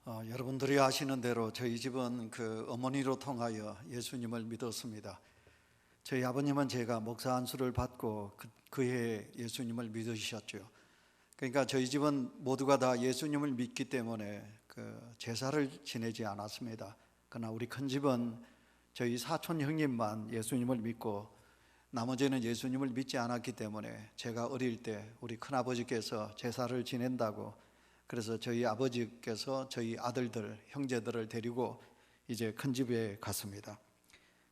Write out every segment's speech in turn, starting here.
여러분들이 아시는 대로 저희 집은 어머니로 통하여 예수님을 믿었습니다. 저희 아버님은 제가 목사 안수를 받고 그해 예수님을 믿으셨죠. 그러니까 저희 집은 모두가 다 예수님을 믿기 때문에 제사를 지내지 않았습니다. 그러나 우리 큰 집은 저희 사촌 형님만 예수님을 믿고 나머지는 예수님을 믿지 않았기 때문에 제가 어릴 때 우리 큰아버지께서 제사를 지낸다고, 그래서 저희 아버지께서 저희 아들들, 형제들을 데리고 이제 큰 집에 갔습니다.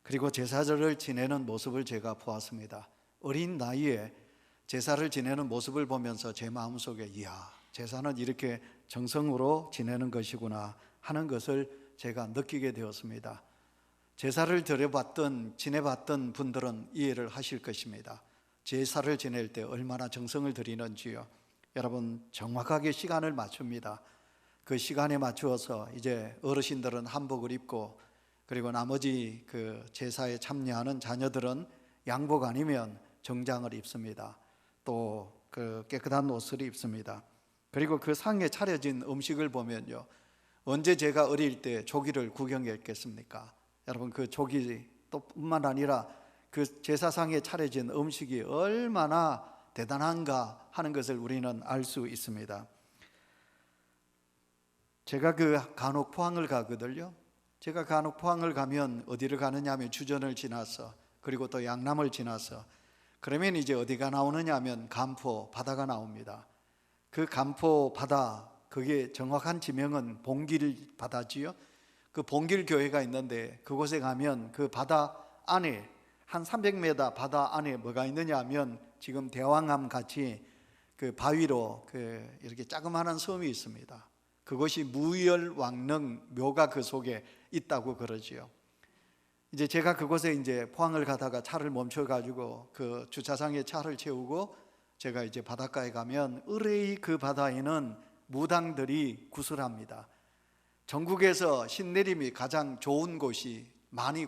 그리고 제사를 지내는 모습을 제가 보았습니다. 어린 나이에 제사를 지내는 모습을 보면서 제 마음속에 이야, 제사는 이렇게 정성으로 지내는 것이구나 하는 것을 제가 느끼게 되었습니다. 제사를 지내봤던 분들은 이해를 하실 것입니다. 제사를 지낼 때 얼마나 정성을 들이는지요. 여러분, 정확하게 시간을 맞춥니다. 그 시간에 맞추어서 이제 어르신들은 한복을 입고, 그리고 나머지 제사에 참여하는 자녀들은 양복 아니면 정장을 입습니다. 또 깨끗한 옷을 입습니다. 그리고 그 상에 차려진 음식을 보면요, 언제 제가 어릴 때 조기를 구경했겠습니까? 여러분, 그 조기 또 뿐만 아니라 그 제사상에 차려진 음식이 얼마나 대단한가 하는 것을 우리는 알 수 있습니다. 제가 간혹 포항을 가거든요. 제가 간혹 포항을 가면 어디를 가느냐 하면 주전을 지나서, 그리고 또 양남을 지나서, 그러면 이제 어디가 나오느냐 하면 간포 바다가 나옵니다. 그 간포 바다, 그게 정확한 지명은 봉길 바다지요. 그 봉길 교회가 있는데 그곳에 가면 그 바다 안에 한 300m 바다 안에 뭐가 있느냐 하면 지금 대왕암 같이 그 바위로 이렇게 자그마한 섬이 있습니다. 그것이 무열왕릉 묘가 그 속에 있다고 그러지요. 이제 제가 그곳에 이제 포항을 가다가 차를 멈춰가지고 그 주차장에 차를 채우고 제가 이제 바닷가에 가면 의뢰의 그 바다에는 무당들이 구슬합니다. 전국에서 신내림이 가장 좋은 곳이, 많이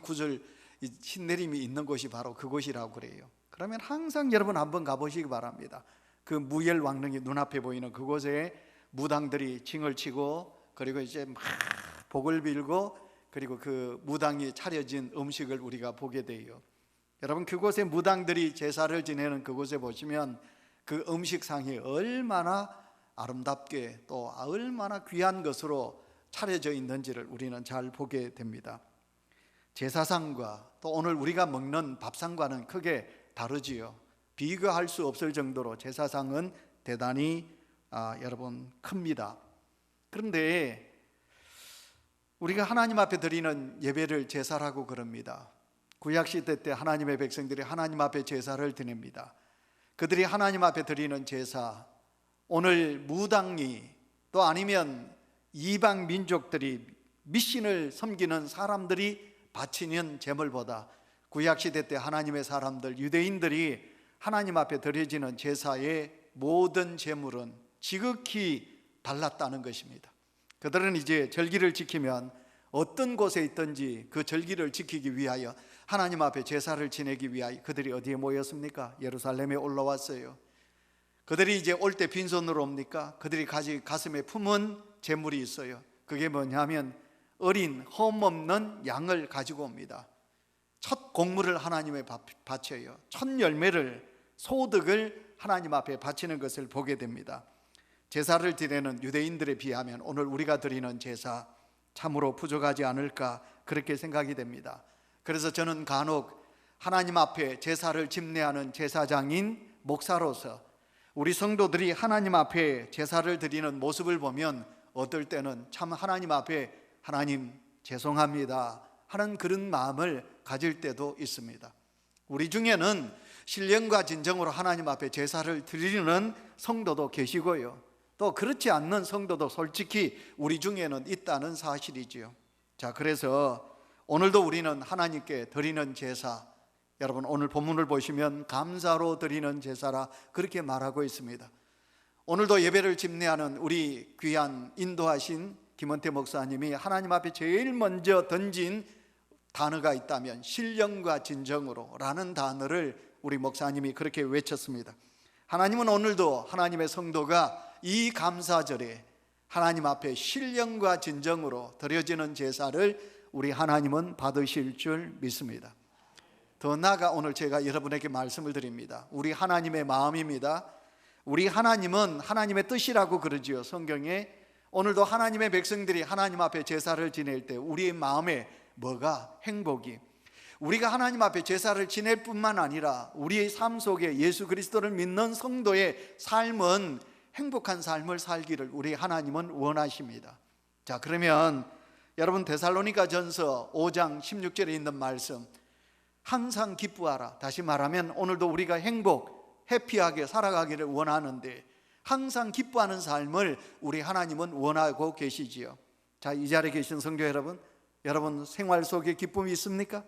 신내림이 있는 곳이 바로 그곳이라고 그래요. 그러면 항상 여러분 한번 가보시기 바랍니다. 그 무열왕릉이 눈앞에 보이는 그곳에 무당들이 징을 치고, 그리고 이제 막 복을 빌고, 그리고 그 무당이 차려진 음식을 우리가 보게 돼요. 여러분, 그곳에 무당들이 제사를 지내는 그곳에 보시면 그 음식상이 얼마나 아름답게 또 얼마나 귀한 것으로 차려져 있는지를 우리는 잘 보게 됩니다. 제사상과 또 오늘 우리가 먹는 밥상과는 크게 다르지요. 비교할 수 없을 정도로 제사상은 대단히 여러분 큽니다. 그런데 우리가 하나님 앞에 드리는 예배를 제사라고 그럽니다. 구약시대 때 하나님의 백성들이 하나님 앞에 제사를 드립니다. 그들이 하나님 앞에 드리는 제사, 오늘 무당이 또 아니면 이방 민족들이 미신을 섬기는 사람들이 바치는 제물보다 구약시대 때 하나님의 사람들, 유대인들이 하나님 앞에 드려지는 제사의 모든 제물은 지극히 달랐다는 것입니다. 그들은 이제 절기를 지키면 어떤 곳에 있든지 그 절기를 지키기 위하여 하나님 앞에 제사를 지내기 위하여 그들이 어디에 모였습니까? 예루살렘에 올라왔어요. 그들이 이제 올 때 빈손으로 옵니까? 그들이 가슴에 품은 제물이 있어요. 그게 뭐냐면 어린 흠없는 양을 가지고 옵니다. 첫 곡물을 하나님에 바쳐요. 첫 열매를, 소득을 하나님 앞에 바치는 것을 보게 됩니다. 제사를 드리는 유대인들에 비하면 오늘 우리가 드리는 제사 참으로 부족하지 않을까, 그렇게 생각이 됩니다. 그래서 저는 간혹 하나님 앞에 제사를 집례하는 제사장인 목사로서 우리 성도들이 하나님 앞에 제사를 드리는 모습을 보면 어떨 때는 참 하나님 앞에 하나님 죄송합니다 하는 그런 마음을 가질 때도 있습니다. 우리 중에는 신령과 진정으로 하나님 앞에 제사를 드리는 성도도 계시고요, 또 그렇지 않는 성도도 솔직히 우리 중에는 있다는 사실이지요. 자, 그래서 오늘도 우리는 하나님께 드리는 제사, 여러분 오늘 본문을 보시면 감사로 드리는 제사라 그렇게 말하고 있습니다. 오늘도 예배를 집례하는 우리 귀한 인도하신 김원태 목사님이 하나님 앞에 제일 먼저 던진 단어가 있다면 신령과 진정으로 라는 단어를 우리 목사님이 그렇게 외쳤습니다. 하나님은 오늘도 하나님의 성도가 이 감사절에 하나님 앞에 신령과 진정으로 드려지는 제사를 우리 하나님은 받으실 줄 믿습니다. 더 나아가 오늘 제가 여러분에게 말씀을 드립니다. 우리 하나님의 마음입니다. 우리 하나님은 하나님의 뜻이라고 그러지요. 성경에 오늘도 하나님의 백성들이 하나님 앞에 제사를 지낼 때 우리의 마음에 뭐가 행복이, 우리가 하나님 앞에 제사를 지낼 뿐만 아니라 우리의 삶 속에 예수 그리스도를 믿는 성도의 삶은 행복한 삶을 살기를 우리 하나님은 원하십니다. 자, 그러면 여러분 데살로니가 전서 5장 16절에 있는 말씀, 항상 기뻐하라. 다시 말하면 오늘도 우리가 해피하게 살아가기를 원하는데 항상 기뻐하는 삶을 우리 하나님은 원하고 계시지요. 자, 이 자리에 계신 성도 여러분, 여러분 생활 속에 기쁨이 있습니까?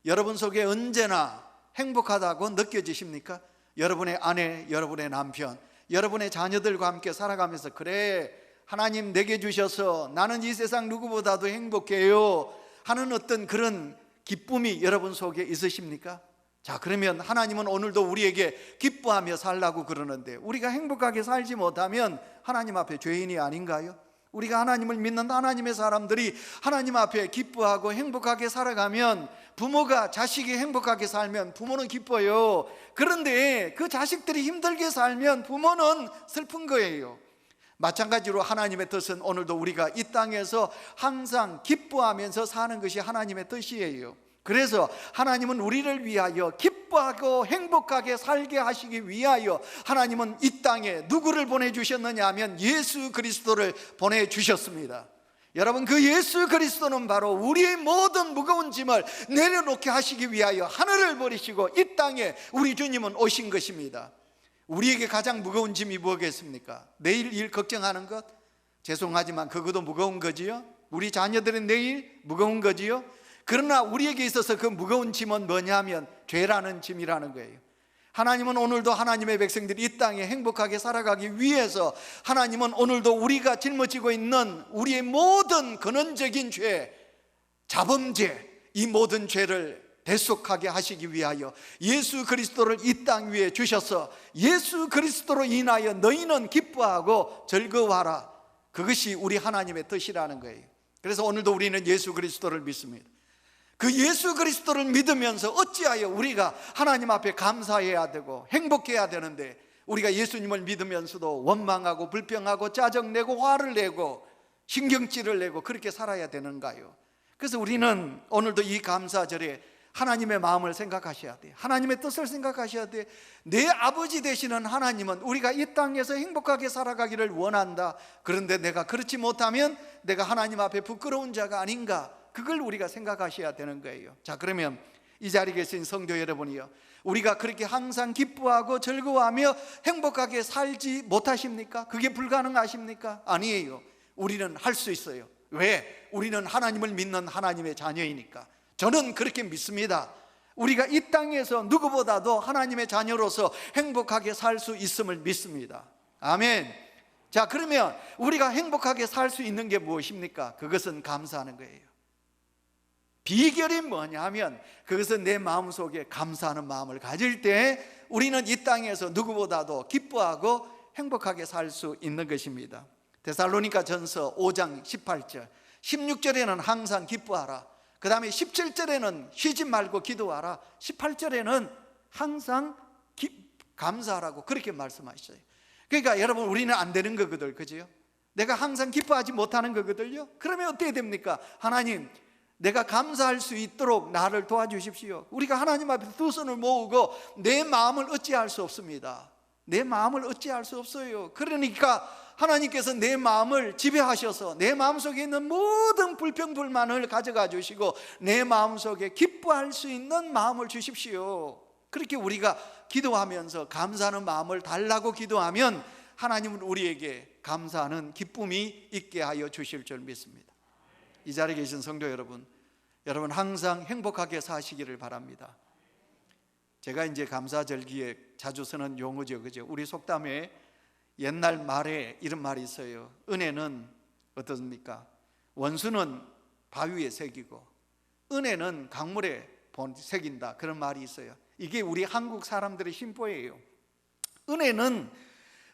여러분 속에 언제나 행복하다고 느껴지십니까? 여러분의 아내, 여러분의 남편, 여러분의 자녀들과 함께 살아가면서 그래, 하나님 내게 주셔서 나는 이 세상 누구보다도 행복해요 하는 어떤 그런 기쁨이 여러분 속에 있으십니까? 자, 그러면 하나님은 오늘도 우리에게 기뻐하며 살라고 그러는데 우리가 행복하게 살지 못하면 하나님 앞에 죄인이 아닌가요? 우리가 하나님을 믿는 하나님의 사람들이 하나님 앞에 기뻐하고 행복하게 살아가면, 부모가 자식이 행복하게 살면 부모는 기뻐요. 그런데 그 자식들이 힘들게 살면 부모는 슬픈 거예요. 마찬가지로 하나님의 뜻은 오늘도 우리가 이 땅에서 항상 기뻐하면서 사는 것이 하나님의 뜻이에요. 그래서 하나님은 우리를 위하여 기뻐하고 행복하게 살게 하시기 위하여 하나님은 이 땅에 누구를 보내주셨느냐 하면 예수 그리스도를 보내주셨습니다. 여러분, 그 예수 그리스도는 바로 우리의 모든 무거운 짐을 내려놓게 하시기 위하여 하늘을 버리시고 이 땅에 우리 주님은 오신 것입니다. 우리에게 가장 무거운 짐이 뭐겠습니까? 내일 일 걱정하는 것? 죄송하지만 그것도 무거운 거지요. 우리 자녀들의 내일 무거운 거지요. 그러나 우리에게 있어서 그 무거운 짐은 뭐냐면 죄라는 짐이라는 거예요. 하나님은 오늘도 하나님의 백성들이 이 땅에 행복하게 살아가기 위해서 하나님은 오늘도 우리가 짊어지고 있는 우리의 모든 근원적인 죄, 자범죄, 이 모든 죄를 대속하게 하시기 위하여 예수 그리스도를 이 땅 위에 주셔서 예수 그리스도로 인하여 너희는 기뻐하고 즐거워하라. 그것이 우리 하나님의 뜻이라는 거예요. 그래서 오늘도 우리는 예수 그리스도를 믿습니다. 그 예수 그리스도를 믿으면서 어찌하여 우리가 하나님 앞에 감사해야 되고 행복해야 되는데 우리가 예수님을 믿으면서도 원망하고 불평하고 짜증내고 화를 내고 신경질을 내고 그렇게 살아야 되는가요? 그래서 우리는 오늘도 이 감사절에 하나님의 마음을 생각하셔야 돼요. 하나님의 뜻을 생각하셔야 돼요. 내 아버지 되시는 하나님은 우리가 이 땅에서 행복하게 살아가기를 원한다. 그런데 내가 그렇지 못하면 내가 하나님 앞에 부끄러운 자가 아닌가, 그걸 우리가 생각하셔야 되는 거예요. 자, 그러면 이 자리에 계신 성도 여러분이요, 우리가 그렇게 항상 기뻐하고 즐거워하며 행복하게 살지 못하십니까? 그게 불가능하십니까? 아니에요. 우리는 할 수 있어요. 왜? 우리는 하나님을 믿는 하나님의 자녀이니까. 저는 그렇게 믿습니다. 우리가 이 땅에서 누구보다도 하나님의 자녀로서 행복하게 살 수 있음을 믿습니다. 아멘. 자, 그러면 우리가 행복하게 살 수 있는 게 무엇입니까? 그것은 감사하는 거예요. 비결이 뭐냐면 그것은 내 마음속에 감사하는 마음을 가질 때 우리는 이 땅에서 누구보다도 기뻐하고 행복하게 살 수 있는 것입니다. 데살로니가 전서 5장 18절, 16절에는 항상 기뻐하라, 그 다음에 17절에는 쉬지 말고 기도하라, 18절에는 항상 감사하라고 그렇게 말씀하셨어요. 그러니까 여러분, 우리는 안 되는 거거든요. 그죠? 내가 항상 기뻐하지 못하는 거거든요. 그러면 어떻게 됩니까? 하나님, 내가 감사할 수 있도록 나를 도와주십시오. 우리가 하나님 앞에 두 손을 모으고 내 마음을 어찌할 수 없습니다. 내 마음을 어찌할 수 없어요. 그러니까 하나님께서 내 마음을 지배하셔서 내 마음속에 있는 모든 불평불만을 가져가 주시고 내 마음속에 기뻐할 수 있는 마음을 주십시오. 그렇게 우리가 기도하면서 감사하는 마음을 달라고 기도하면 하나님은 우리에게 감사하는 기쁨이 있게 하여 주실 줄 믿습니다. 이 자리에 계신 성도 여러분, 여러분 항상 행복하게 사시기를 바랍니다. 제가 이제 감사절기에 자주 쓰는 용어죠, 그죠? 우리 속담에 옛날 말에 이런 말이 있어요. 은혜는 어떻습니까? 원수는 바위에 새기고 은혜는 강물에 새긴다, 그런 말이 있어요. 이게 우리 한국 사람들의 신보예요. 은혜는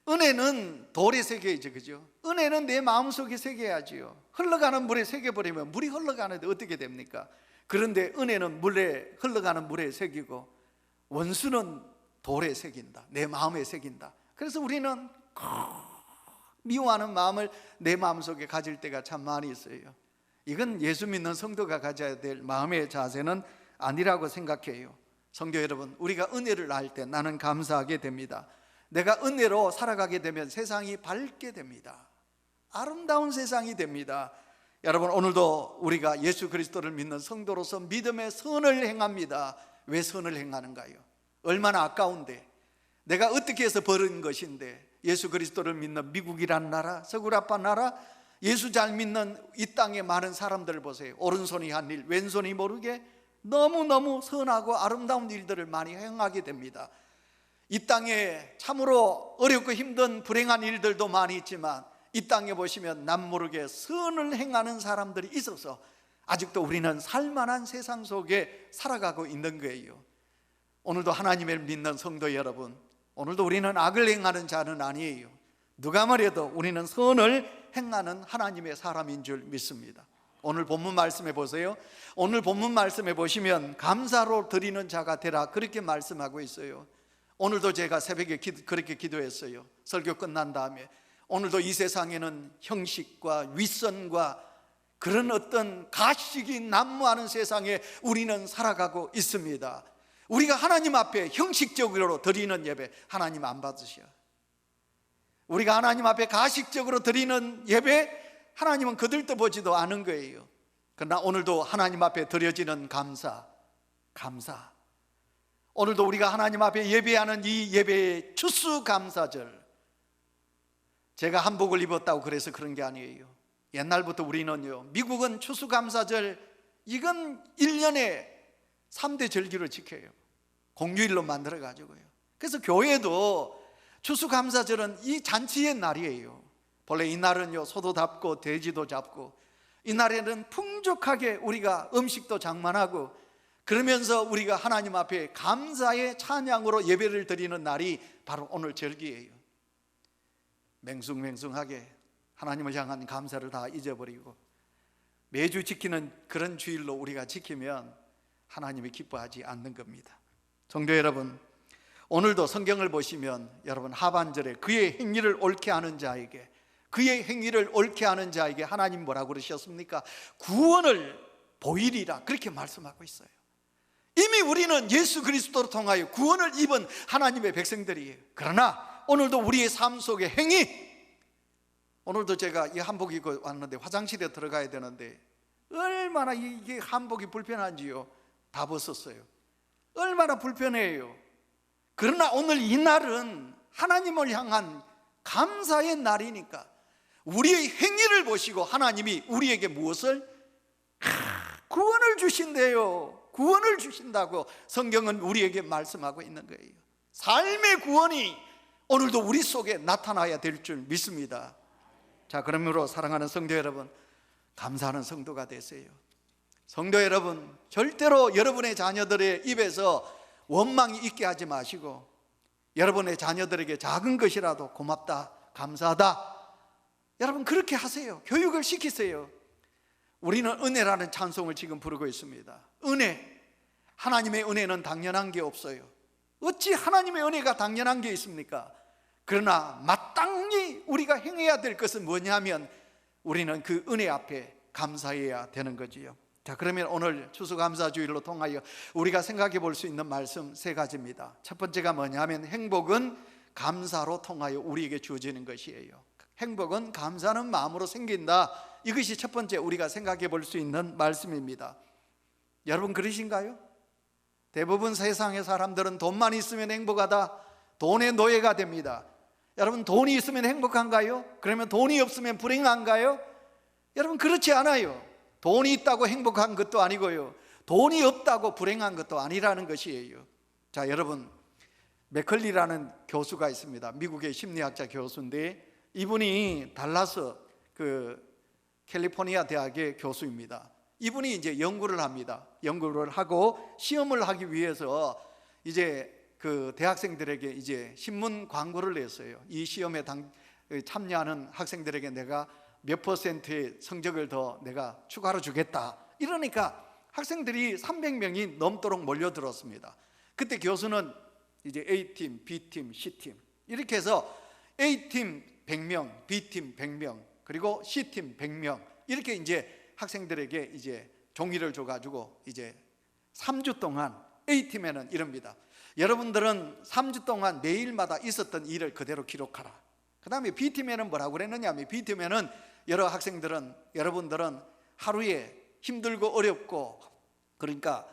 은혜는 돌에 새겨야죠, 그죠? 은혜는 내 마음속에 새겨야지요. 흘러가는 물에 새겨버리면 물이 흘러가는데 어떻게 됩니까? 그런데 은혜는 흘러가는 물에 새기고, 원수는 돌에 새긴다, 내 마음에 새긴다. 그래서 우리는 미워하는 마음을 내 마음속에 가질 때가 참 많이 있어요. 이건 예수 믿는 성도가 가져야 될 마음의 자세는 아니라고 생각해요. 성도 여러분, 우리가 은혜를 알 때 나는 감사하게 됩니다. 내가 은혜로 살아가게 되면 세상이 밝게 됩니다. 아름다운 세상이 됩니다. 여러분, 오늘도 우리가 예수 그리스도를 믿는 성도로서 믿음의 선을 행합니다. 왜 선을 행하는가요? 얼마나 아까운데, 내가 어떻게 해서 벌은 것인데, 예수 그리스도를 믿는 미국이란 나라, 서구라파 나라, 예수 잘 믿는 이 땅의 많은 사람들을 보세요. 오른손이 한 일, 왼손이 모르게 너무너무 선하고 아름다운 일들을 많이 행하게 됩니다. 이 땅에 참으로 어렵고 힘든 불행한 일들도 많이 있지만, 이 땅에 보시면 남모르게 선을 행하는 사람들이 있어서 아직도 우리는 살만한 세상 속에 살아가고 있는 거예요. 오늘도 하나님을 믿는 성도 여러분, 오늘도 우리는 악을 행하는 자는 아니에요. 누가 말해도 우리는 선을 행하는 하나님의 사람인 줄 믿습니다. 오늘 본문 말씀해 보세요. 오늘 본문 말씀해 보시면 감사로 드리는 자가 되라, 그렇게 말씀하고 있어요. 오늘도 제가 새벽에 그렇게 기도했어요. 설교 끝난 다음에. 오늘도 이 세상에는 형식과 윗선과 그런 어떤 가식이 난무하는 세상에 우리는 살아가고 있습니다. 우리가 하나님 앞에 형식적으로 드리는 예배, 하나님 안 받으셔. 우리가 하나님 앞에 가식적으로 드리는 예배, 하나님은 거들떠 보지도 않은 거예요. 그러나 오늘도 하나님 앞에 드려지는 감사. 오늘도 우리가 하나님 앞에 예배하는 이 예배의 추수감사절. 제가 한복을 입었다고 그래서 그런 게 아니에요. 옛날부터 우리는요, 미국은 추수감사절, 이건 1년에 3대 절기로 지켜요. 공휴일로 만들어가지고요. 그래서 교회도 추수감사절은 이 잔치의 날이에요. 본래 이 날은요, 소도 잡고 돼지도 잡고, 이 날에는 풍족하게 우리가 음식도 장만하고, 그러면서 우리가 하나님 앞에 감사의 찬양으로 예배를 드리는 날이 바로 오늘 절기예요. 맹숭맹숭하게 하나님을 향한 감사를 다 잊어버리고 매주 지키는 그런 주일로 우리가 지키면 하나님이 기뻐하지 않는 겁니다. 성도 여러분, 오늘도 성경을 보시면 여러분 하반절에 그의 행위를 옳게 하는 자에게, 그의 행위를 옳게 하는 자에게 하나님 뭐라고 그러셨습니까? 구원을 보이리라, 그렇게 말씀하고 있어요. 이미 우리는 예수 그리스도로 통하여 구원을 입은 하나님의 백성들이에요. 그러나 오늘도 우리의 삶 속의 행위, 오늘도 제가 이 한복 입고 왔는데 화장실에 들어가야 되는데 얼마나 이게 한복이 불편한지요. 다 벗었어요. 얼마나 불편해요. 그러나 오늘 이 날은 하나님을 향한 감사의 날이니까 우리의 행위를 보시고 하나님이 우리에게 무엇을? 구원을 주신대요. 구원을 주신다고 성경은 우리에게 말씀하고 있는 거예요. 삶의 구원이 오늘도 우리 속에 나타나야 될 줄 믿습니다. 자, 그러므로 사랑하는 성도 여러분, 감사하는 성도가 되세요. 성도 여러분, 절대로 여러분의 자녀들의 입에서 원망이 있게 하지 마시고 여러분의 자녀들에게 작은 것이라도 고맙다, 감사하다, 여러분 그렇게 하세요. 교육을 시키세요. 우리는 은혜라는 찬송을 지금 부르고 있습니다. 은혜, 하나님의 은혜는 당연한 게 없어요. 어찌 하나님의 은혜가 당연한 게 있습니까? 그러나 마땅히 우리가 행해야 될 것은 뭐냐면 우리는 그 은혜 앞에 감사해야 되는 거지요. 자, 그러면 오늘 추수감사주일로 통하여 우리가 생각해 볼 수 있는 말씀 세 가지입니다. 첫 번째가 뭐냐면 행복은 감사로 통하여 우리에게 주어지는 것이에요. 행복은 감사하는 마음으로 생긴다. 이것이 첫 번째 우리가 생각해 볼 수 있는 말씀입니다. 여러분 그러신가요? 대부분 세상의 사람들은 돈만 있으면 행복하다, 돈의 노예가 됩니다. 여러분 돈이 있으면 행복한가요? 그러면 돈이 없으면 불행한가요? 여러분 그렇지 않아요. 돈이 있다고 행복한 것도 아니고요, 돈이 없다고 불행한 것도 아니라는 것이에요. 자, 여러분 맥컬리라는 교수가 있습니다. 미국의 심리학자 교수인데 이분이 달라스 캘리포니아 대학의 교수입니다. 이분이 이제 연구를 합니다. 연구를 하고 시험을 하기 위해서 이제 그 대학생들에게 이제 신문 광고를 냈어요. 이 시험에 참여하는 학생들에게 내가 몇 %의 성적을 더 내가 추가로 주겠다. 이러니까 학생들이 300명이 넘도록 몰려들었습니다. 그때 교수는 이제 A팀, B팀, C팀 이렇게 해서 A팀 100명, B팀 100명, 그리고 C팀 100명 이렇게 이제 학생들에게 이제 종이를 줘가지고 이제 3주 동안 A팀에는 이럽니다. 여러분들은 3주 동안 매일마다 있었던 일을 그대로 기록하라. 그 다음에 B팀에는 뭐라고 그랬느냐면, B팀에는 여러분들은 하루에 힘들고 어렵고 그러니까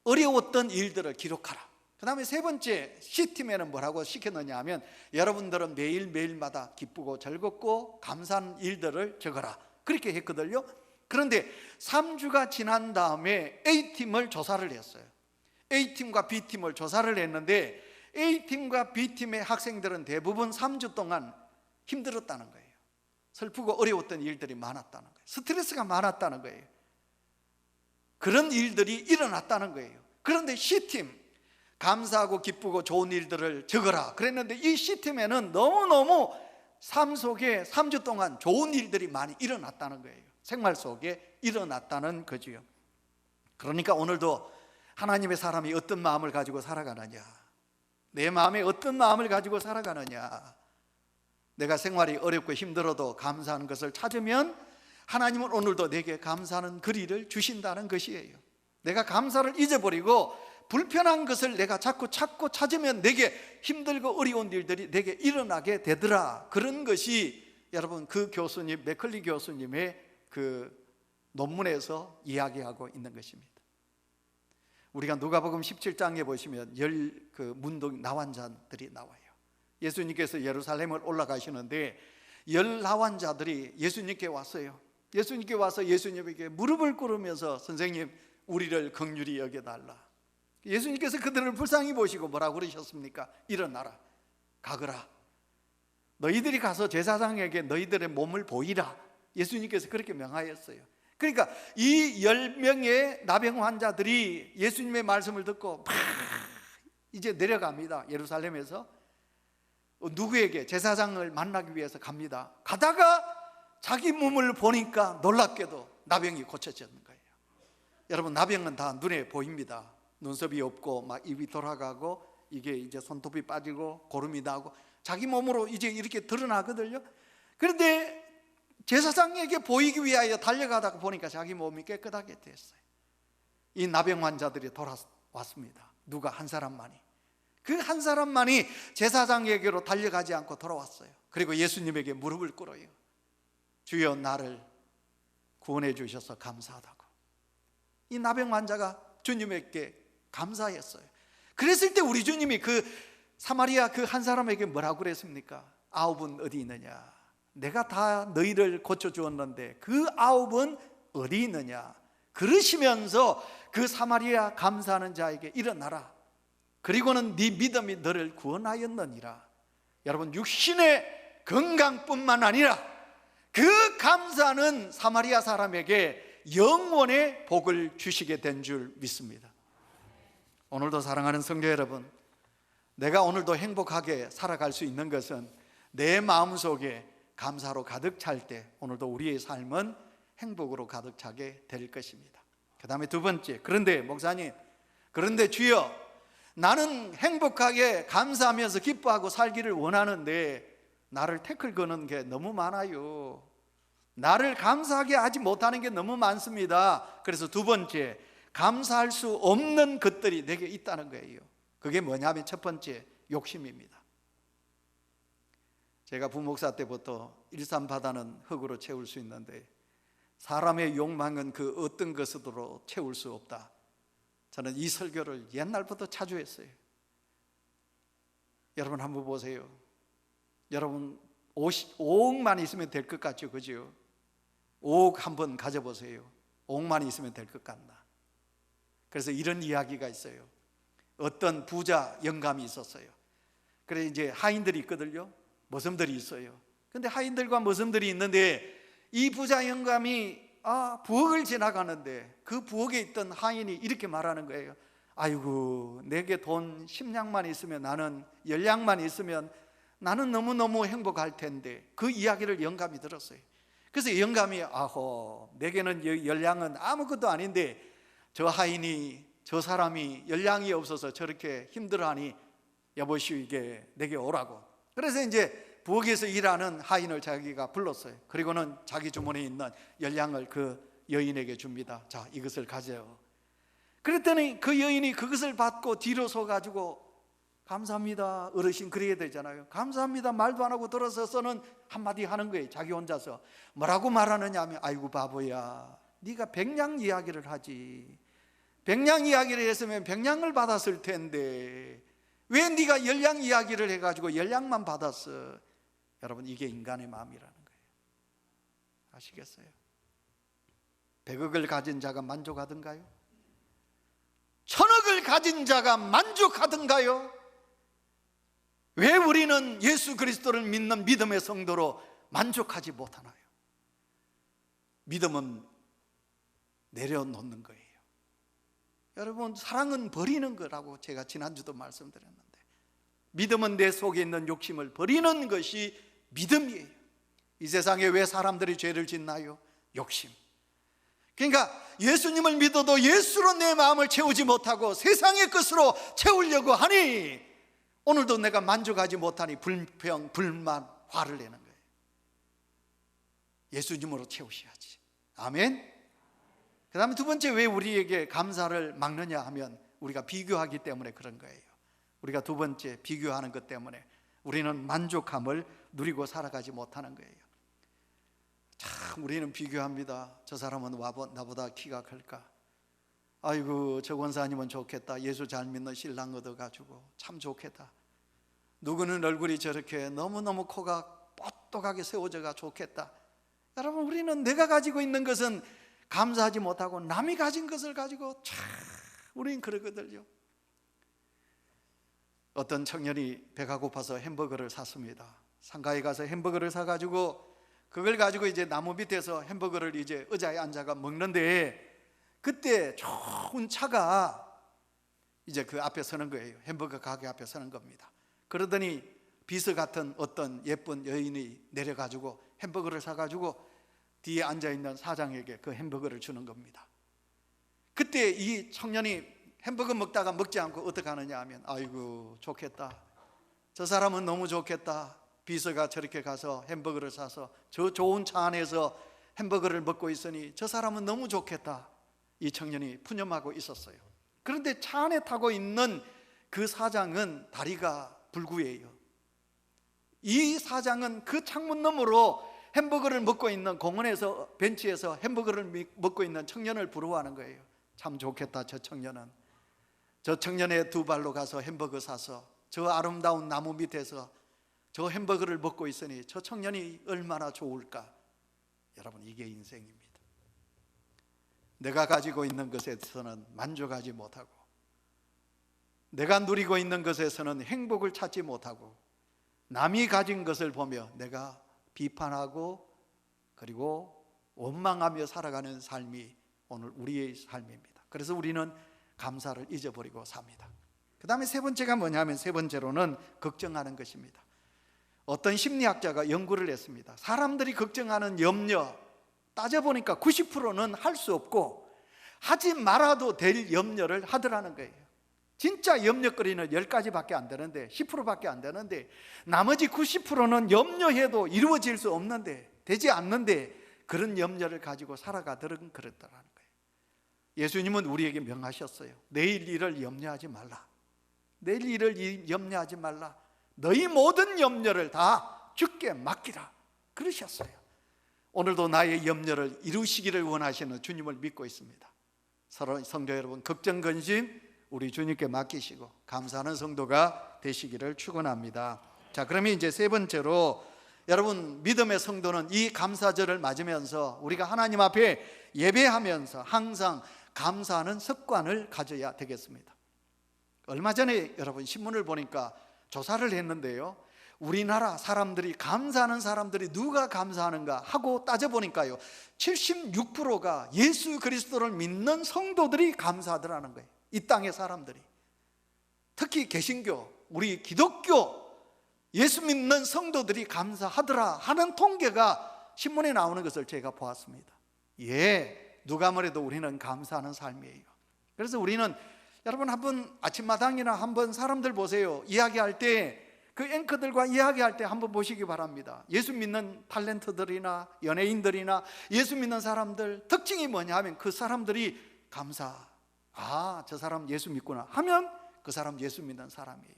어려웠던 일들을 기록하라. 그 다음에 세 번째 C팀에는 뭐라고 시켰느냐 하면, 여러분들은 매일매일마다 기쁘고 즐겁고 감사한 일들을 적어라. 그렇게 했거든요. 그런데 3주가 지난 다음에 A팀을 조사를 했어요. A팀과 B팀을 조사를 했는데 A팀과 B팀의 학생들은 대부분 3주 동안 힘들었다는 거예요. 슬프고 어려웠던 일들이 많았다는 거예요. 스트레스가 많았다는 거예요. 그런 일들이 일어났다는 거예요. 그런데 C팀, 감사하고 기쁘고 좋은 일들을 적어라 그랬는데, 이 C팀에는 너무너무 삶 속에 3주 동안 좋은 일들이 많이 일어났다는 거예요. 생활 속에 일어났다는 거지요. 그러니까 오늘도 하나님의 사람이 어떤 마음을 가지고 살아가느냐, 내 마음에 어떤 마음을 가지고 살아가느냐, 내가 생활이 어렵고 힘들어도 감사하는 것을 찾으면 하나님은 오늘도 내게 감사하는 거리를 주신다는 것이에요. 내가 감사를 잊어버리고 불편한 것을 내가 자꾸 찾고 찾으면 내게 힘들고 어려운 일들이 내게 일어나게 되더라. 그런 것이 여러분 그 교수님, 맥컬리 교수님의 그 논문에서 이야기하고 있는 것입니다. 우리가 누가복음 17장에 보시면 그 문둥이 나환자들이 나와요. 예수님께서 예루살렘을 올라가시는데 10 나환자들이 예수님께 왔어요. 예수님께 와서 예수님에게 무릎을 꿇으면서, 선생님 우리를 긍휼히 여겨달라. 예수님께서 그들을 불쌍히 보시고 뭐라고 그러셨습니까? 일어나라, 가거라. 너희들이 가서 제사장에게 너희들의 몸을 보이라. 예수님께서 그렇게 명하였어요. 그러니까 이 10명의 나병 환자들이 예수님의 말씀을 듣고 막 이제 내려갑니다. 예루살렘에서 누구에게? 제사장을 만나기 위해서 갑니다. 가다가 자기 몸을 보니까 놀랍게도 나병이 고쳐지는 거예요. 여러분, 나병은 다 눈에 보입니다. 눈썹이 없고 막 입이 돌아가고 이게 이제 손톱이 빠지고 고름이 나고 자기 몸으로 이제 이렇게 드러나거든요. 그런데 제사장에게 보이기 위하여 달려가다가 보니까 자기 몸이 깨끗하게 됐어요. 이 나병 환자들이 돌아왔습니다. 누가? 한 사람만이. 그 한 사람만이 제사장에게로 달려가지 않고 돌아왔어요. 그리고 예수님에게 무릎을 꿇어요. 주여, 나를 구원해 주셔서 감사하다고. 이 나병 환자가 주님에게 감사했어요. 그랬을 때 우리 주님이 그 사마리아 그 한 사람에게 뭐라고 그랬습니까? 9은 어디 있느냐? 내가 다 너희를 고쳐주었는데 그 9은 어디 있느냐? 그러시면서 그 사마리아 감사하는 자에게 일어나라. 그리고는 네 믿음이 너를 구원하였느니라. 여러분, 육신의 건강뿐만 아니라 그 감사는 사마리아 사람에게 영원의 복을 주시게 된 줄 믿습니다. 오늘도 사랑하는 성도 여러분, 내가 오늘도 행복하게 살아갈 수 있는 것은 내 마음속에 감사로 가득 찰 때 오늘도 우리의 삶은 행복으로 가득 차게 될 것입니다. 그 다음에 두 번째, 그런데 목사님, 그런데 주여, 나는 행복하게 감사하면서 기뻐하고 살기를 원하는데 나를 태클 거는 게 너무 많아요. 나를 감사하게 하지 못하는 게 너무 많습니다. 그래서 두 번째, 감사할 수 없는 것들이 내게 있다는 거예요. 그게 뭐냐면 첫 번째, 욕심입니다. 제가 부목사 때부터 일산바다는 흙으로 채울 수 있는데 사람의 욕망은 그 어떤 것으로 채울 수 없다. 저는 이 설교를 옛날부터 자주 했어요. 여러분 한번 보세요. 여러분 5억만 있으면 될 것 같죠? 그죠? 5억 한번 가져보세요. 5억만 있으면 될 것 같나? 그래서 이런 이야기가 있어요. 어떤 부자 영감이 있었어요. 그래서 이제 하인들이 있거든요. 머슴들이 있어요. 근데 하인들과 머슴들이 있는데 이 부자 영감이 부엌을 지나가는데 그 부엌에 있던 하인이 이렇게 말하는 거예요. 아이고, 내게 돈 10냥만 있으면, 나는 10냥만 있으면 나는 너무너무 행복할 텐데, 그 이야기를 영감이 들었어요. 그래서 영감이, 아호, 내게는 10냥은 아무것도 아닌데 저 하인이, 저 사람이 10냥이 없어서 저렇게 힘들어하니 여보시오, 이게 내게 오라고. 그래서 이제 부엌에서 일하는 하인을 자기가 불렀어요. 그리고는 자기 주머니에 있는 10냥을 그 여인에게 줍니다. 자, 이것을 가져요. 그랬더니 그 여인이 그것을 받고 뒤로 서가지고, 감사합니다, 어르신, 그래야 되잖아요. 감사합니다 말도 안 하고 들어서서는 한마디 하는 거예요. 자기 혼자서 뭐라고 말하느냐 하면, 아이고 바보야, 네가 100냥 이야기를 하지. 100냥 이야기를 했으면 100냥을 받았을 텐데 왜 네가 10냥 이야기를 해가지고 10냥만 받았어. 여러분, 이게 인간의 마음이라는 거예요. 아시겠어요? 100억을 가진 자가 만족하던가요? 1000억을 가진 자가 만족하던가요? 왜 우리는 예수 그리스도를 믿는 믿음의 성도로 만족하지 못하나요? 믿음은 내려놓는 거예요. 여러분, 사랑은 버리는 거라고 제가 지난주도 말씀드렸는데, 믿음은 내 속에 있는 욕심을 버리는 것이 믿음이에요. 이 세상에 왜 사람들이 죄를 짓나요? 욕심. 그러니까 예수님을 믿어도 예수로 내 마음을 채우지 못하고 세상의 것으로 채우려고 하니 오늘도 내가 만족하지 못하니 불평, 불만, 화를 내는 거예요. 예수님으로 채우셔야지. 아멘. 그 다음에 두 번째, 왜 우리에게 감사를 막느냐 하면 우리가 비교하기 때문에 그런 거예요. 우리가 두 번째, 비교하는 것 때문에 우리는 만족함을 누리고 살아가지 못하는 거예요. 참 우리는 비교합니다. 저 사람은 나보다 키가 클까? 아이고, 저 권사님은 좋겠다. 예수 잘 믿는 신랑 얻어가지고 참 좋겠다. 누구는 얼굴이 저렇게 너무너무 코가 뽀똑하게 세워져가 좋겠다. 여러분, 우리는 내가 가지고 있는 것은 감사하지 못하고 남이 가진 것을 가지고 참 우린 그러거든요. 어떤 청년이 배가 고파서 햄버거를 샀습니다. 상가에 가서 햄버거를 사가지고 그걸 가지고 이제 나무 밑에서 햄버거를 이제 의자에 앉아가 먹는데, 그때 좋은 차가 이제 그 앞에 서는 거예요. 햄버거 가게 앞에 서는 겁니다. 그러더니 비서 같은 어떤 예쁜 여인이 내려가지고 햄버거를 사가지고 뒤에 앉아있는 사장에게 그 햄버거를 주는 겁니다. 그때 이 청년이 햄버거 먹다가 먹지 않고 어떻게 하느냐 하면, 아이고 좋겠다, 저 사람은 너무 좋겠다. 비서가 저렇게 가서 햄버거를 사서 저 좋은 차 안에서 햄버거를 먹고 있으니 저 사람은 너무 좋겠다. 이 청년이 푸념하고 있었어요. 그런데 차 안에 타고 있는 그 사장은 다리가 불구예요. 이 사장은 그 창문 너머로 햄버거를 먹고 있는, 공원에서 벤치에서 햄버거를 먹고 있는 청년을 부러워하는 거예요. 참 좋겠다, 저 청년은. 저 청년의 두 발로 가서 햄버거 사서 저 아름다운 나무 밑에서 저 햄버거를 먹고 있으니 저 청년이 얼마나 좋을까. 여러분, 이게 인생입니다. 내가 가지고 있는 것에서는 만족하지 못하고, 내가 누리고 있는 것에서는 행복을 찾지 못하고, 남이 가진 것을 보며 내가 비판하고 그리고 원망하며 살아가는 삶이 오늘 우리의 삶입니다. 그래서 우리는 감사를 잊어버리고 삽니다. 그 다음에 세 번째가 뭐냐면, 세 번째로는 걱정하는 것입니다. 어떤 심리학자가 연구를 했습니다. 사람들이 걱정하는 염려, 따져보니까 90%는 할 수 없고 하지 말아도 될 염려를 하더라는 거예요. 진짜 염려거리는 10가지밖에 안 되는데, 10%밖에 안 되는데, 나머지 90%는 염려해도 이루어질 수 없는데, 되지 않는데 그런 염려를 가지고 살아가더라는 그랬다라는 거예요. 예수님은 우리에게 명하셨어요. 내일 일을 염려하지 말라. 내일 일을 염려하지 말라. 너희 모든 염려를 다 주께 맡기라, 그러셨어요. 오늘도 나의 염려를 이루시기를 원하시는 주님을 믿고 있습니다. 서로 성도 여러분, 걱정 근심 우리 주님께 맡기시고 감사하는 성도가 되시기를 축원합니다. 자, 그러면 이제 세 번째로, 여러분, 믿음의 성도는 이 감사절을 맞으면서 우리가 하나님 앞에 예배하면서 항상 감사하는 습관을 가져야 되겠습니다. 얼마 전에 여러분 신문을 보니까 조사를 했는데요, 우리나라 사람들이, 감사하는 사람들이 누가 감사하는가 하고 따져보니까요, 76%가 예수 그리스도를 믿는 성도들이 감사하더라는 거예요. 이 땅의 사람들이, 특히 개신교, 우리 기독교 예수 믿는 성도들이 감사하더라 하는 통계가 신문에 나오는 것을 제가 보았습니다. 예, 누가 뭐래도 우리는 감사하는 삶이에요. 그래서 우리는 여러분 한번 아침마당이나 한번 사람들 보세요. 이야기할 때 그 앵커들과 이야기할 때 한번 보시기 바랍니다. 예수 믿는 탤런트들이나 연예인들이나 예수 믿는 사람들 특징이 뭐냐 하면 그 사람들이 저 사람 예수 믿구나 하면 그 사람 예수 믿는 사람이에요.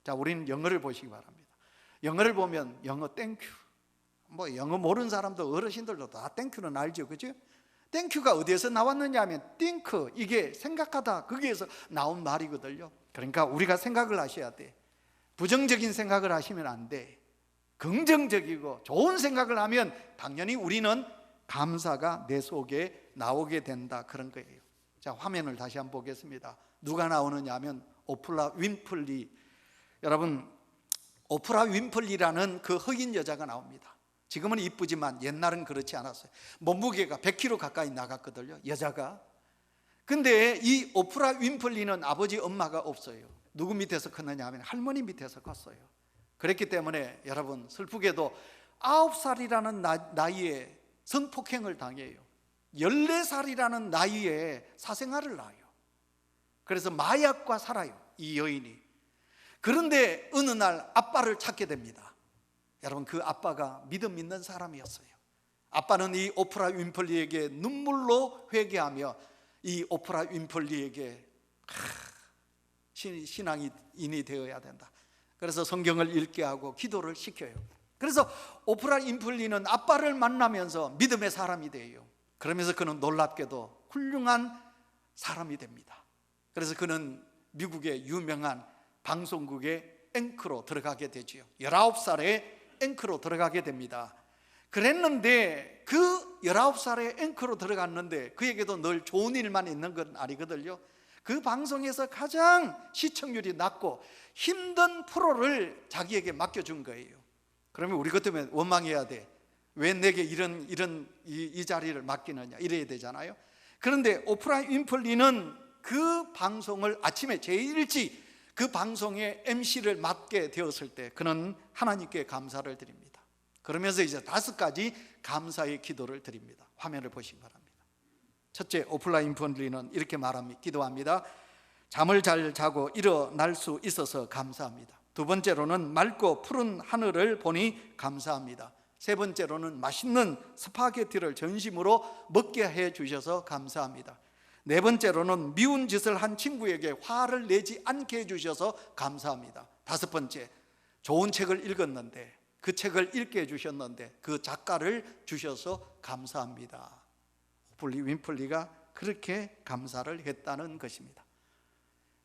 자, 우리는 영어를 보시기 바랍니다. 영어를 보면 영어 땡큐, 뭐 영어 모르는 사람도 어르신들도 다 땡큐는 알죠, 그죠? 땡큐가 어디에서 나왔느냐 하면 think, 이게 생각하다, 거기에서 나온 말이거든요. 그러니까 우리가 생각을 하셔야 돼. 부정적인 생각을 하시면 안 돼. 긍정적이고 좋은 생각을 하면 당연히 우리는 감사가 내 속에 나오게 된다, 그런 거예요. 자, 화면을 다시 한번 보겠습니다. 누가 나오느냐 하면 오프라 윈플리. 여러분, 오프라 윈플리라는 그 흑인 여자가 나옵니다. 지금은 이쁘지만 옛날은 그렇지 않았어요. 몸무게가 100kg 가까이 나갔거든요, 여자가. 근데 이 오프라 윈플리는 아버지 엄마가 없어요. 누구 밑에서 컸느냐 하면 할머니 밑에서 컸어요. 그랬기 때문에 여러분, 슬프게도 9살이라는 나이에 성폭행을 당해요. 14살이라는 나이에 사생활을 낳아요. 그래서 마약과 살아요, 이 여인이. 그런데 어느 날 아빠를 찾게 됩니다. 여러분, 그 아빠가 믿음 있는 사람이었어요. 아빠는 이 오프라 윈플리에게 눈물로 회개하며 이 오프라 윈플리에게 신앙인이 되어야 된다. 그래서 성경을 읽게 하고 기도를 시켜요. 그래서 오프라 윈플리는 아빠를 만나면서 믿음의 사람이 돼요. 그러면서 그는 놀랍게도 훌륭한 사람이 됩니다. 그래서 그는 미국의 유명한 방송국의 앵커로 들어가게 되죠. 19살에 앵커로 들어가게 됩니다. 그랬는데 그 19살에 앵커로 들어갔는데 그에게도 늘 좋은 일만 있는 건 아니거든요. 그 방송에서 가장 시청률이 낮고 힘든 프로를 자기에게 맡겨준 거예요. 그러면 우리 같으면 원망해야 돼. 왜 내게 이 자리를 맡기느냐, 이래야 되잖아요. 그런데 오프라 윈플리는 그 방송을 아침에 제일 일찍 그 방송의 MC를 맡게 되었을 때 그는 하나님께 감사를 드립니다. 그러면서 이제 5가지 감사의 기도를 드립니다. 화면을 보시기 바랍니다. 첫째, 오프라 윈플리는 이렇게 기도합니다. 잠을 잘 자고 일어날 수 있어서 감사합니다. 두 번째로는 맑고 푸른 하늘을 보니 감사합니다. 세 번째로는 맛있는 스파게티를 전심으로 먹게 해 주셔서 감사합니다. 네 번째로는 미운 짓을 한 친구에게 화를 내지 않게 해 주셔서 감사합니다. 다섯 번째, 좋은 책을 읽었는데 그 책을 읽게 해 주셨는데 그 작가를 주셔서 감사합니다. 오프라 윈플리가 그렇게 감사를 했다는 것입니다.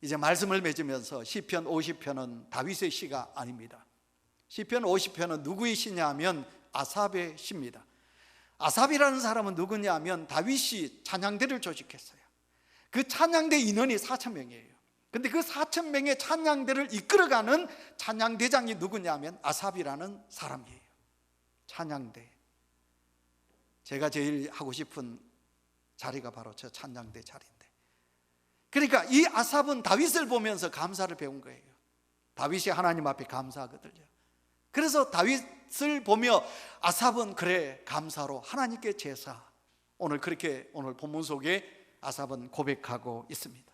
이제 말씀을 맺으면서 시편 50편은 다윗의 시가 아닙니다. 시편 50편은 누구의 시냐 하면 아삽의 시입니다. 아삽이라는 사람은 누구냐 하면 다윗이 찬양대를 조직했어요. 그 찬양대 인원이 4,000명이에요. 근데 그 4,000명의 찬양대를 이끌어가는 찬양대장이 누구냐 하면 아삽이라는 사람이에요. 찬양대. 제가 제일 하고 싶은 자리가 바로 저 찬양대 자리인데, 그러니까 이 아삽은 다윗을 보면서 감사를 배운 거예요. 다윗이 하나님 앞에 감사하거든요. 그래서 다윗을 보며 아삽은 그래 감사로 하나님께 제사, 오늘 본문 속에 아삽은 고백하고 있습니다.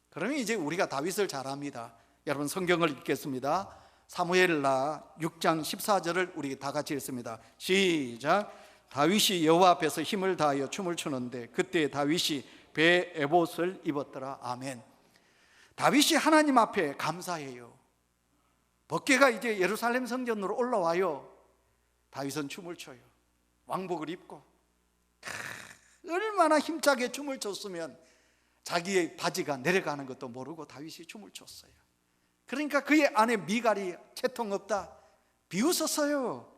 그러면 이제 우리가 다윗을 잘 압니다. 여러분, 성경을 읽겠습니다. 사무엘라 6장 14절을 우리 다 같이 읽습니다. 시작. 다윗이 여호와 앞에서 힘을 다하여 춤을 추는데 그때 다윗이 배 에봇을 입었더라. 아멘. 다윗이 하나님 앞에 감사해요. 법궤가 이제 예루살렘 성전으로 올라와요. 다윗은 춤을 춰요. 왕복을 입고 얼마나 힘차게 춤을 췄으면 자기의 바지가 내려가는 것도 모르고 다윗이 춤을 췄어요. 그러니까 그의 아내 미갈이 채통 없다 비웃었어요.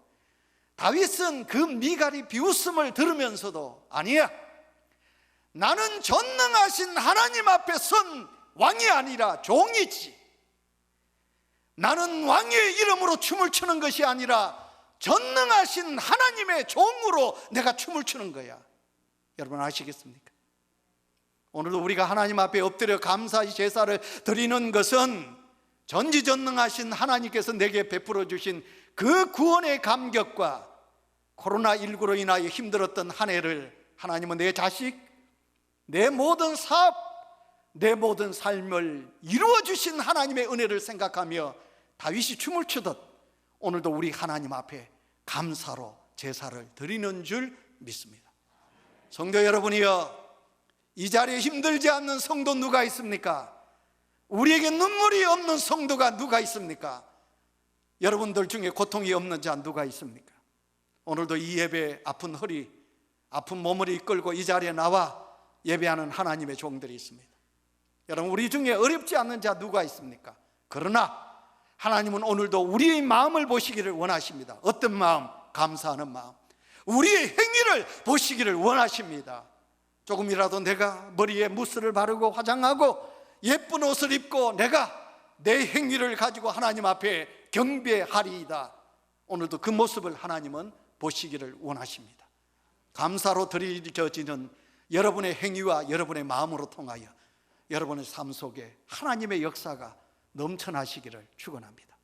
다윗은 그 미갈이 비웃음을 들으면서도 아니야, 나는 전능하신 하나님 앞에 선 왕이 아니라 종이지. 나는 왕의 이름으로 춤을 추는 것이 아니라 전능하신 하나님의 종으로 내가 춤을 추는 거야. 여러분 아시겠습니까? 오늘도 우리가 하나님 앞에 엎드려 감사의 제사를 드리는 것은 전지전능하신 하나님께서 내게 베풀어 주신 그 구원의 감격과 코로나19로 인하여 힘들었던 한 해를 하나님은 내 자식, 내 모든 사업, 내 모든 삶을 이루어 주신 하나님의 은혜를 생각하며 다윗이 춤을 추듯 오늘도 우리 하나님 앞에 감사로 제사를 드리는 줄 믿습니다. 성도 여러분이여, 이 자리에 힘들지 않는 성도 누가 있습니까? 우리에게 눈물이 없는 성도가 누가 있습니까? 여러분들 중에 고통이 없는 자 누가 있습니까? 오늘도 이 예배에 아픈 허리, 아픈 몸을 이끌고 이 자리에 나와 예배하는 하나님의 종들이 있습니다. 여러분, 우리 중에 어렵지 않는 자 누가 있습니까? 그러나 하나님은 오늘도 우리의 마음을 보시기를 원하십니다. 어떤 마음? 감사하는 마음. 우리의 행위를 보시기를 원하십니다. 조금이라도 내가 머리에 무스를 바르고 화장하고 예쁜 옷을 입고 내가 내 행위를 가지고 하나님 앞에 경배하리이다. 오늘도 그 모습을 하나님은 보시기를 원하십니다. 감사로 드려지는 여러분의 행위와 여러분의 마음으로 통하여 여러분의 삶 속에 하나님의 역사가 넘쳐나시기를 축원합니다.